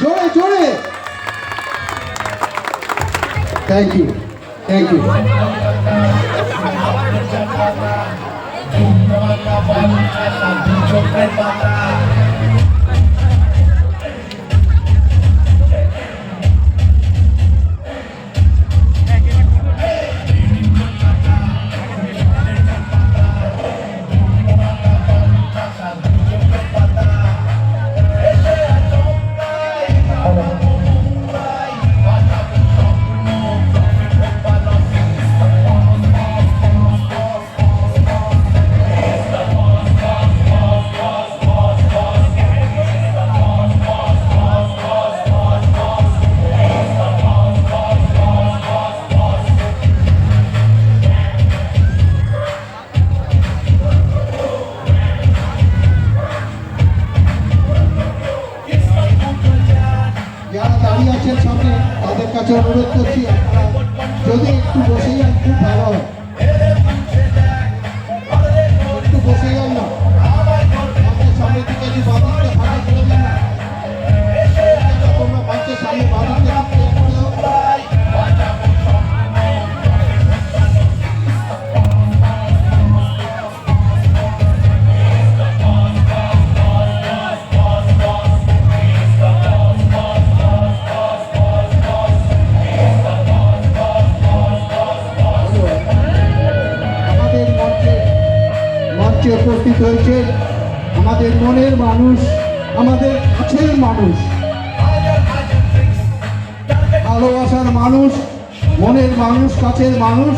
জোরে জোরে। Thank you, thank you. যারা দাঁড়িয়ে আছেন সামনে তাদের কাছে অনুরোধ করছি, যদি একটু বসে যান খুব ভালো হয়। একটু বসে যান না, আমাদের সামনের দিকে যে বাঁধিতে ফাঁকা করে দিন না, তোমরা মঞ্চের সামনে বাঁধিতে উপস্থিত হয়েছে আমাদের মনের মানুষ, আমাদের কাছের মানুষ, ভালোবাসার মানুষ, মনের মানুষ, কাছের মানুষ।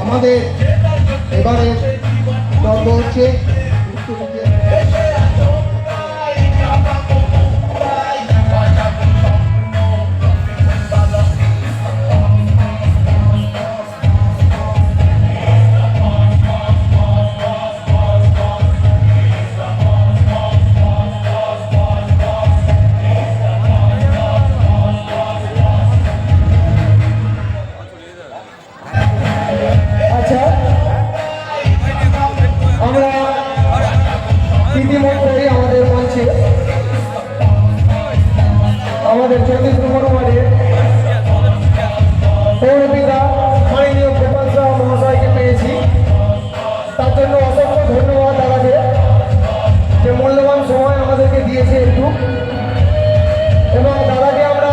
আমাদের এবারে পর্ব হচ্ছে আমাদের 34 নম্বর ওয়ার্ডের পৌরপিতা মাননীয় গোপাল শাহ মহাশয়কে পেয়েছি। তার জন্য অসংখ্য ধন্যবাদ দাদাকে, যে মূল্যবান সময় আমাদেরকে দিয়েছে একটু, এবং দাদাকে আমরা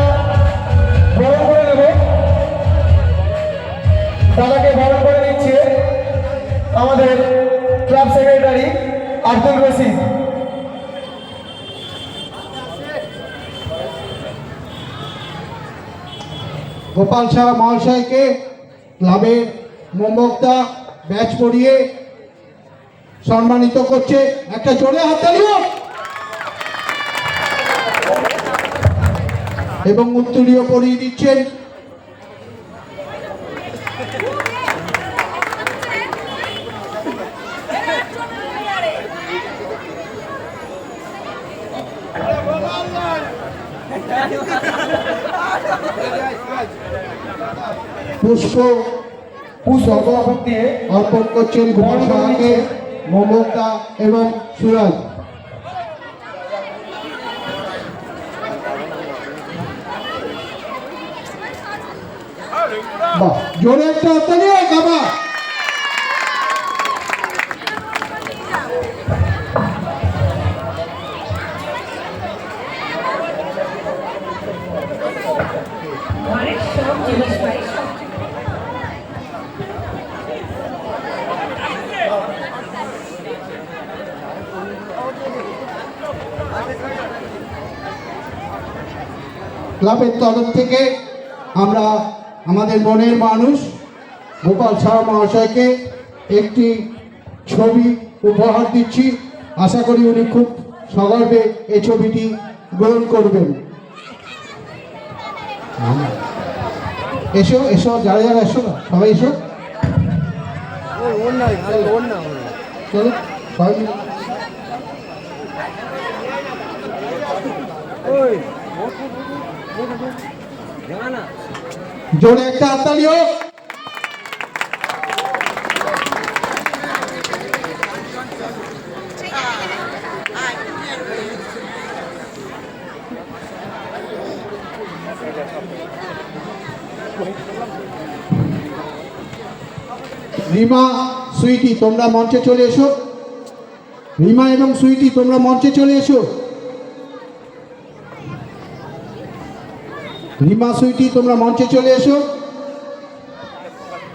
বরণ করে নেব। দাদাকে বরণ করে নিচ্ছে আমাদের ক্লাব সেক্রেটারি আব্দুল রশিদ। গোপাল শাহ মহাশয়কে ক্লাবের মোমবক্তা ব্যাচ পরিয়ে সম্মানিত করছে। একটা জোরে হাততালি হোক। এবং উত্তরীয় পরিয়ে দিচ্ছেন পুষ্প দিয়ে অর্পণ করছেন গোপাল শাহকে মোমবক্তা এবং সুরাজ। বাহ, জোরে একটা হাততালি হোক আবার। ক্লাবের তরফ থেকে আমরা আমাদের মনের মানুষ গোপাল শাহ মহাশয়কে একটি ছবি উপহার দিচ্ছি। আশা করি উনি খুব সগর্বে এই ছবিটি গ্রহণ করবেন। এসো এসো, যারা যারা এসো না, সবাই এসো। চলো সবাই জোরে একটা হাততালি হোক। রিমা, সুইটি তোমরা মঞ্চে চলে এসো। রিমা এবং সুইটি তোমরা মঞ্চে চলে এসো। রিমা, সুইটি তোমরা মঞ্চে চলে এসো।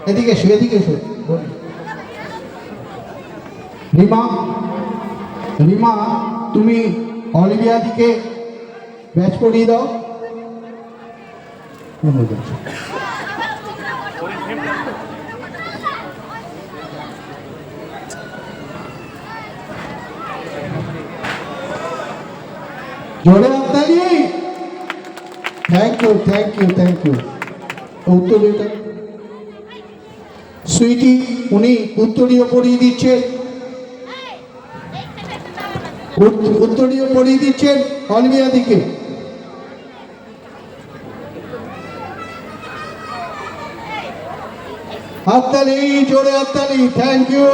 এদিকে এসো, এদিকে এসো। রিমা, রিমা তুমি অলিভিয়া দিকে ব্যাচ করিয়ে দাও। জোরে হাততালি। Thank you, thank you, thank you. উত্তরীয়টা সুইটি, উনি উত্তরীয় পরিয়ে দিচ্ছেন। উত্তরীয় পরিয়ে দিচ্ছেন অলিভিয়া দিকে। হাততালি, জোরে হাততালি। Thank you.